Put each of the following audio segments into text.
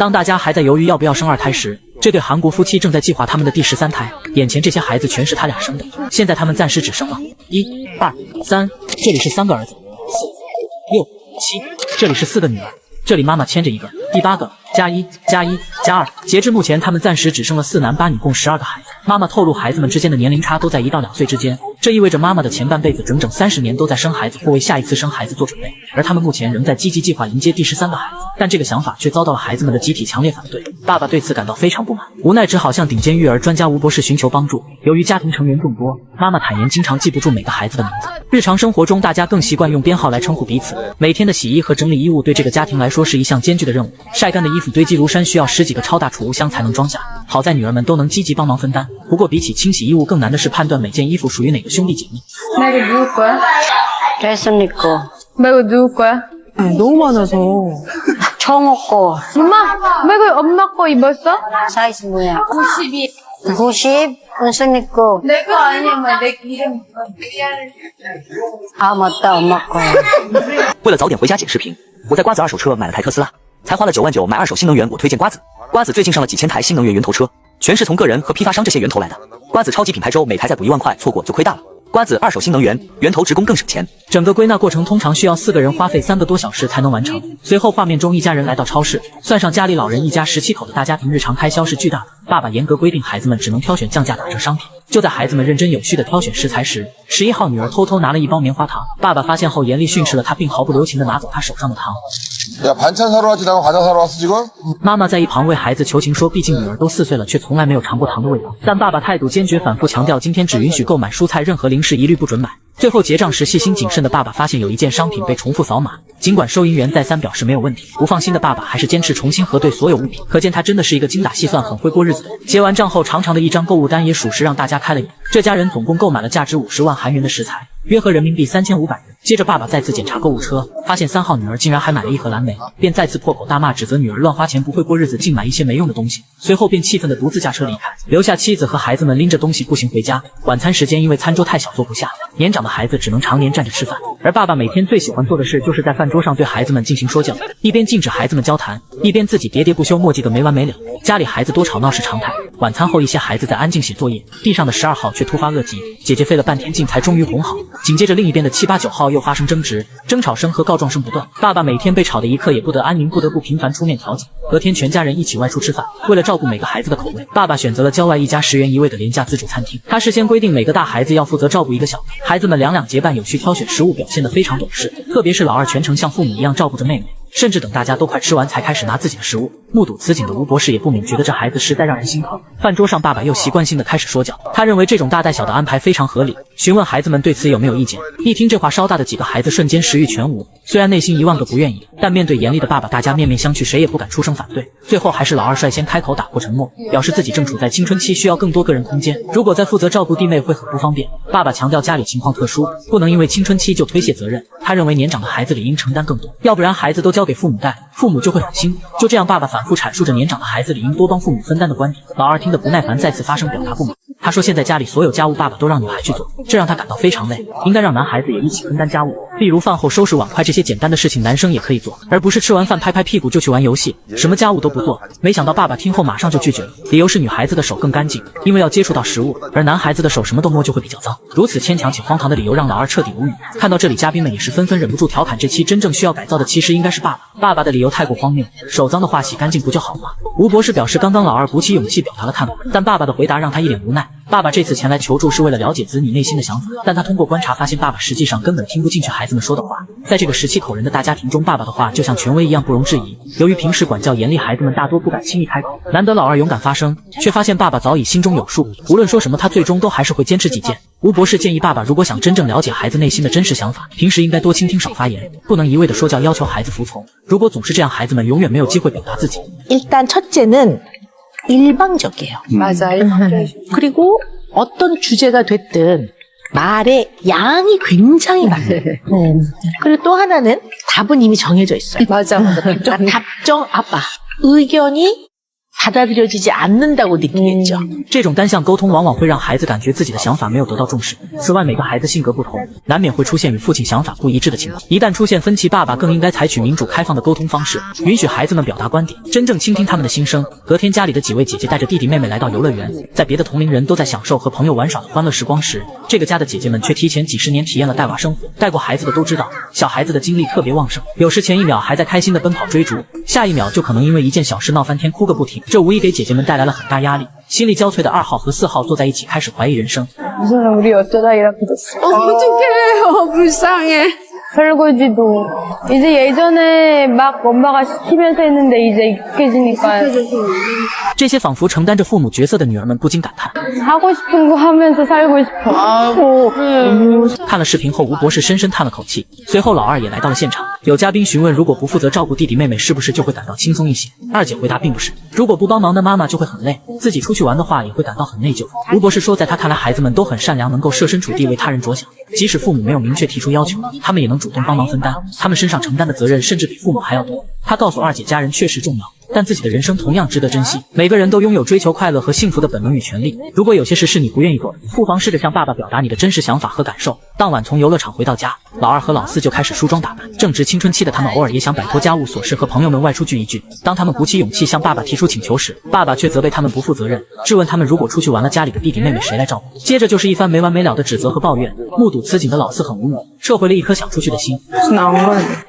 当大家还在犹豫要不要生二胎时，这对韩国夫妻正在计划他们的第13胎。眼前这些孩子全是他俩生的，现在他们暂时只生了1、2、3，这里是3个儿子，4、6、7，这里是4个女儿，这里妈妈牵着一个，第8个+1、+1、+2。截至目前，他们暂时只生了4男8女，共12个孩子。妈妈透露，孩子们之间的年龄差都在1到2岁之间，这意味着妈妈的前半辈子整整30年都在生孩子或为下一次生孩子做准备，而他们目前仍在积极计划迎接第13个孩子。但这个想法却遭到了孩子们的集体强烈反对。爸爸对此感到非常不满，无奈只好向顶尖育儿专家吴博士寻求帮助。由于家庭成员众多，妈妈坦言经常记不住每个孩子的名字。日常生活中，大家更习惯用编号来称呼彼此。每天的洗衣和整理衣物对这个家庭来说是一项艰巨的任务，晒干的衣服堆积如山，需要10几个超大储物箱才能装下。好在女儿们都能积极帮忙分担。不过比起清洗衣物，更难的是判断每件衣服属于哪个兄弟姐妹。那个누구거야？ 재순이 거. 말고 누구 거야? 너무 많아서. 청호 거. 엄마 말고 엄마 거 입었어? 사이즈 뭐야? 92. 90. 은순이 거. 내 거 아니면 내 이름. 아 맞다 엄마 거. 为了早点回家剪视频，我在瓜子二手车买了台特斯拉，才花了9万9买二手新能源。我推荐瓜子，瓜子最近上了几千台新能源源头车，全是从个人和批发商这些源头来的。瓜子超级品牌周每台再补1万块，错过就亏大了。瓜子二手新能源源头职工更省钱。整个归纳过程通常需要4个人花费3个多小时才能完成。随后画面中一家人来到超市，算上家里老人一家17口的大家庭，日常开销是巨大的。爸爸严格规定孩子们只能挑选降价打折商品。就在孩子们认真有序地挑选食材时，11号女儿偷偷拿了一包棉花糖。爸爸发现后严厉训斥了她，并毫不留情地拿走她手上的糖。야 반찬 사러 왔지 나가 과자 사러 왔어 지금? 妈妈在一旁为孩子求情说，毕竟女儿都4岁了，却从来没有尝过糖的味道。但爸爸态度坚决，反复强调今天只允许购买蔬菜，任何零食一律不准买。最后结账时，细心谨慎的爸爸发现有一件商品被重复扫码，尽管收银员再三表示没有问题，不放心的爸爸还是坚持重新核对所有物品。可见他真的是一个精打细算、很会过日子的人。结完账后，长长的一张购物单也属实让大家开了眼。这家人总共购买了价值50万韩元的食材，约合人民币3500元。接着爸爸再次检查购物车，发现3号女儿竟然还买了一盒蓝莓，便再次破口大骂，指责女儿乱花钱不会过日子，净买一些没用的东西。随后便气愤的独自驾车离开，留下妻子和孩子们拎着东西步行回家。晚餐时间因为餐桌太小坐不下，年长的孩子只能常年站着吃饭，而爸爸每天最喜欢做的事就是在饭桌上对孩子们进行说教，一边禁止孩子们交谈，一边自己喋喋不休，磨叽个没完没了。家里孩子多吵闹是常态。晚餐后，一些孩子在安静写作业，地上的12号却突发恶疾，姐姐费了半天劲才终于哄好。紧接着另一边的7、8、9号又发生争执，争吵声和告状声不断。爸爸每天被吵得一刻也不得安宁，不得不频繁出面调解。隔天全家人一起外出吃饭，为了照顾每个孩子的口味，爸爸选择了郊外一家10元一位的廉价自助餐厅。他事先规定每个大孩子要负责照顾一个小的，孩子们两结伴，有序挑选食物，表现得非常懂事。特别是老二全程像父母一样照顾着妹妹，甚至等大家都快吃完才开始拿自己的食物。目睹此景的吴博士也不免觉得这孩子实在让人心疼。饭桌上，爸爸又习惯性的开始说教，他认为这种大带小的安排非常合理，询问孩子们对此有没有意见。一听这话，稍大的几个孩子瞬间食欲全无，虽然内心1万个不愿意，但面对严厉的爸爸，大家面面相觑，谁也不敢出声反对。最后还是老二率先开口打破沉默，表示自己正处在青春期，需要更多个人空间，如果再负责照顾弟妹会很不方便。爸爸强调家里情况特殊，不能因为青春期就推卸责任，他认为年长的孩子理应承担更多，要不然孩子都交给父母带，父母就会很辛苦。就这样，爸爸反复阐述着年长的孩子理应多帮父母分担的观点。老二听得不耐烦，再次发声表达不满。他说现在家里所有家务爸爸都让女孩去做，这让他感到非常累，应该让男孩子也一起分担家务，例如饭后收拾碗筷这些简单的事情男生也可以做，而不是吃完饭拍拍屁股就去玩游戏，什么家务都不做。没想到爸爸听后马上就拒绝了，理由是女孩子的手更干净，因为要接触到食物，而男孩子的手什么都摸就会比较脏。如此牵强且荒唐的理由让老二彻底无语。看到这里，嘉宾们也是纷纷忍不住调侃，这期真正需要改造的其实应该是爸爸，爸爸的理由太过荒谬，手脏的话洗干净不就好吗？吴博士表示，刚刚老二鼓起勇气表达了看法，但爸爸的回答让他一脸无奈。爸爸这次前来求助是为了了解子女内心的想法，但他通过观察发现爸爸实际上根本听不进去孩子们说的话。在这个17口人的大家庭中，爸爸的话就像权威一样不容置疑。由于平时管教严厉，孩子们大多不敢轻易开口，难得老二勇敢发声，却发现爸爸早已心中有数，无论说什么他最终都还是会坚持己见。吴博士建议爸爸如果想真正了解孩子内心的真实想法，平时应该多倾听少发言，不能一味的说教要求孩子服从，如果总是这样，孩子们永远没有机会表达自己。 일단 첫째는 일방적이에요. 맞아. 그리고 어떤 주제가 됐든 말의 양이 굉장히 많아요. 그리고 또 하나는 답은 이미 정해져 있어요. 맞아. 그러니까 답정 아빠 의견이 받아들여지지 않는다고 느끼겠죠. 这种单向沟通往往会让孩子感觉自己的想法没有得到重视。此外，每个孩子性格不同，难免会出现与父亲想法不一致的情况。一旦出现分歧，爸爸更应该采取民主开放的沟通方式，允许孩子们表达观点，真正倾听他们的心声。隔天，家里的几位姐姐带着弟弟妹妹来到游乐园，在别的同龄人都在享受和朋友玩耍的欢乐时光时，这个家的姐姐们却提前几十年体验了带娃生活。带过孩子的都知道，小孩子的精力特别旺盛，有时前一秒还在开心的奔跑追逐，下一秒就可能因为一件小事闹翻天，哭个不停。这无疑给姐姐们带来了很大压力。心力交瘁的2号和4号坐在一起，开始怀疑人生。 무슨 우리 어쩌다 이렇게 됐어. 어떡해. 불쌍해. 설거지도 이제 예전에 막 엄마가 시키면서 했는데 이제 익숙해지니까 这些仿佛承担着父母角色的女儿们不禁感叹。 하고 싶은 거 하면서 살고 싶어. 看了视频后，吴博士深深叹了口气。随后，老二也来到了现场。有嘉宾询问，如果不负责照顾弟弟妹妹，是不是就会感到轻松一些？二姐回答，并不是。如果不帮忙的妈妈就会很累，自己出去玩的话也会感到很内疚。吴博士说，在他看来，孩子们都很善良，能够设身处地为他人着想，即使父母没有明确提出要求，他们也能主动帮忙分担，他们身上承担的责任甚至比父母还要多。他告诉二姐，家人确实重要，但自己的人生同样值得珍惜。每个人都拥有追求快乐和幸福的本能与权利。如果有些事是你不愿意做的，不妨试着向爸爸表达你的真实想法和感受。当晚从游乐场回到家，老二和老四就开始梳妆打扮。正值青春期的他们，偶尔也想摆脱家务琐事，和朋友们外出聚一聚。当他们鼓起勇气向爸爸提出请求时，爸爸却责备他们不负责任，质问他们如果出去玩了，家里的弟弟妹妹谁来照顾？接着就是一番没完没了的指责和抱怨。目睹此景的老四很无语，撤回了一颗想出去的心。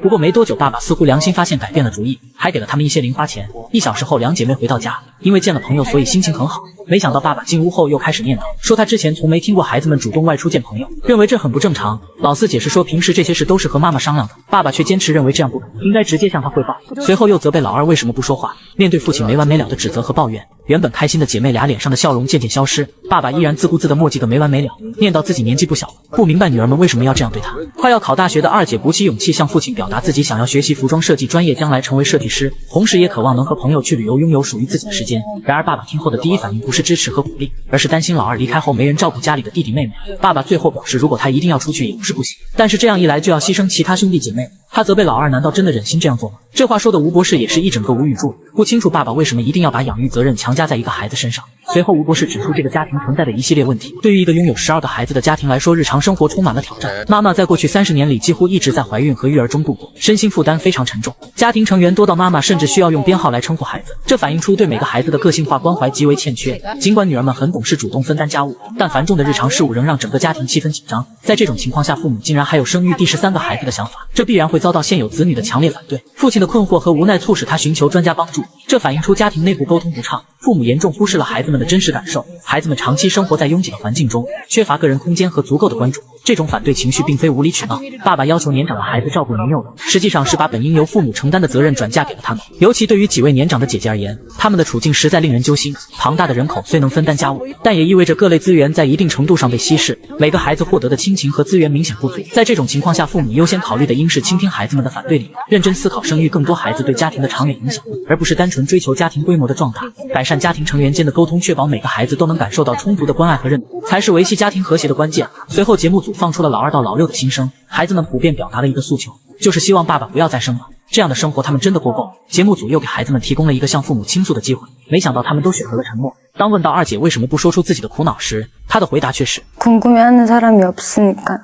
不过没多久，爸爸似乎良心发现，改变了主意，还给了他们一些零花钱。1小时后，两姐妹回到家，因为见了朋友，所以心情很好。没想到爸爸进屋后又开始念叨，说他之前从没听过孩子们主动外出见朋友，认为这很不正常。老四解释说，平时这些事都是和妈妈商量的，爸爸却坚持认为这样不可，应该直接向他汇报。随后又责备老二为什么不说话。面对父亲没完没了的指责和抱怨，原本开心的姐妹俩脸上的笑容渐渐消失，爸爸依然自顾自地磨叽个没完没了，念叨自己年纪不小了，不明白女儿们为什么要这样对他。快要考大学的二姐鼓起勇气向父亲表达自己想要学习服装设计专业，将来成为设计师，同时也渴望能和朋友去旅游，拥有属于自己的时间。然而爸爸听后的第一反应不是支持和鼓励，而是担心老二离开后没人照顾家里的弟弟妹妹。爸爸最后表示，如果他一定要出去也不是不行，但是这样一来就要牺牲其他兄弟姐妹。他责备老二，难道真的忍心这样做吗？这话说的吴博士也是一整个无语住，不清楚爸爸为什么一定要把养育责任强加在一个孩子身上。随后吴博士指出这个家庭存在的一系列问题，对于一个拥有12个孩子的家庭来说，日常生活充满了挑战。妈妈在过去30年里几乎一直在怀孕和育儿中度过，身心负担非常沉重。家庭成员多到妈妈甚至需要用编号来称呼孩子，这反映出对每个孩子的个性化关怀极为欠缺。尽管女儿们很懂事，主动分担家务，但繁重的日常事务仍让整个家庭气氛紧张。在这种情况下，父母竟然还有生育第13个孩子的想法，这必然会遭到现有子女的强烈反对。父亲的困惑和无奈促使他寻求专家帮助，这反映出家庭内部沟通不畅，父母严重忽视了孩子们的真实感受。孩子们长期生活在拥挤的环境中，缺乏个人空间和足够的关注。这种反对情绪并非无理取闹，爸爸要求年长的孩子照顾年幼的，实际上是把本应由父母承担的责任转嫁给了他们。尤其对于几位年长的姐姐而言，他们的处境实在令人揪心。庞大的人口虽能分担家务，但也意味着各类资源在一定程度上被稀释，每个孩子获得的亲情和资源明显不足。在这种情况下，父母优先考虑的应是倾听孩子们的反对理由，认真思考生育更多孩子对家庭的长远影响，而不是单纯追求家庭规模的壮大。改善家庭成员间的沟通，确保每个孩子都能感受到充足的关爱和认同，才是维系家庭和谐的关键。随后节目组放出了老2到老6的心声，孩子们普遍表达了一个诉求，就是希望爸爸不要再生了，这样的生活他们真的过够。节目组又给孩子们提供了一个向父母倾诉的机会，没想到他们都选择了沉默。当问到二姐为什么不说出自己的苦恼时，她的回答却是 궁금해하는 사람이 없으니까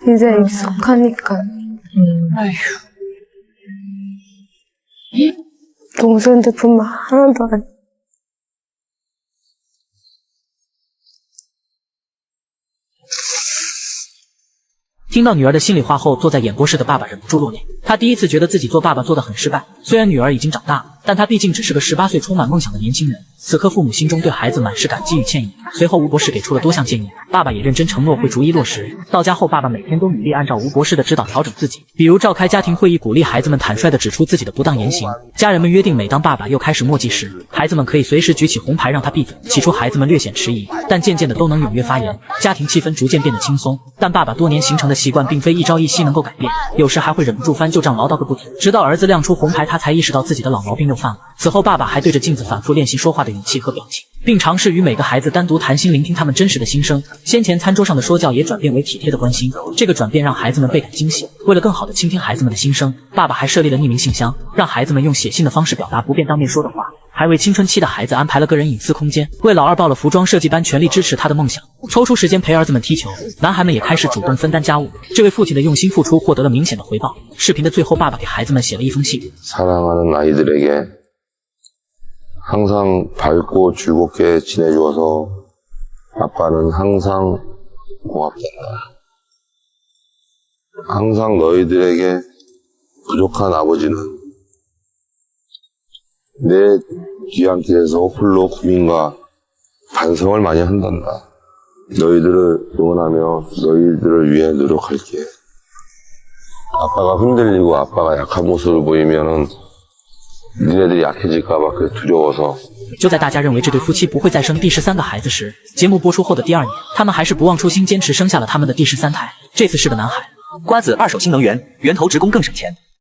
이제 익숙하니까. 동생들뿐만 하나도 아니야. 听到女儿的心里话后，坐在演播室的爸爸忍不住落泪。他第一次觉得自己做爸爸做得很失败。虽然女儿已经长大了，但他毕竟只是个18岁充满梦想的年轻人。此刻父母心中对孩子满是感激与歉意。随后吴博士给出了多项建议，爸爸也认真承诺会逐一落实。到家后，爸爸每天都努力按照吴博士的指导调整自己，比如召开家庭会议，鼓励孩子们坦率地指出自己的不当言行。家人们约定，每当爸爸又开始墨迹时，孩子们可以随时举起红牌让他闭嘴。起初孩子们略显迟疑，但渐渐的都能踊跃发言，家庭气氛逐渐变得轻松。但爸爸多年形成的习惯并非一朝一夕能够改变，有时还会忍不住翻旧账，唠叨个不停。直到儿子亮出红牌，他才意识到自己的老毛病又犯了。此后爸爸还对着镜子反复练习说话的语气和表情，并尝试与每个孩子单独谈心，聆听他们真实的心声。先前餐桌上的说教也转变为体贴的关心，这个转变让孩子们倍感惊喜。为了更好地倾听孩子们的心声，爸爸还设立了匿名信箱，让孩子们用写信的方式表达不便当面说的话。还为青春期的孩子安排了个人隐私空间，为老二报了服装设计班，全力支持他的梦想，抽出时间陪儿子们踢球。男孩们也开始主动分担家务，这位父亲的用心付出获得了明显的回报。视频的最后，爸爸给孩子们写了一封信。 사랑하는 아이들에게 항상 밝고 즐겁게 지내주어서 아빠는 항상 고맙단다. 항상 너희들에게 부족한 아버지는 내 뒤안길에서 홀로 고민과 반성을 많이 한단다. 너희들을 응원하며 너희들을 위해 노력할게. 아빠가 흔들리고 아빠가 약한 모습을 보이면은 니네들이 약해질까봐 그게 두려워서. 就在大家认为这对夫妻不会再生第13个孩子时，节目播出后的第2年，他们还是不忘初心，坚持生下了他们的第13胎。这次是个男孩。瓜子二手新能源，源头直供更省钱。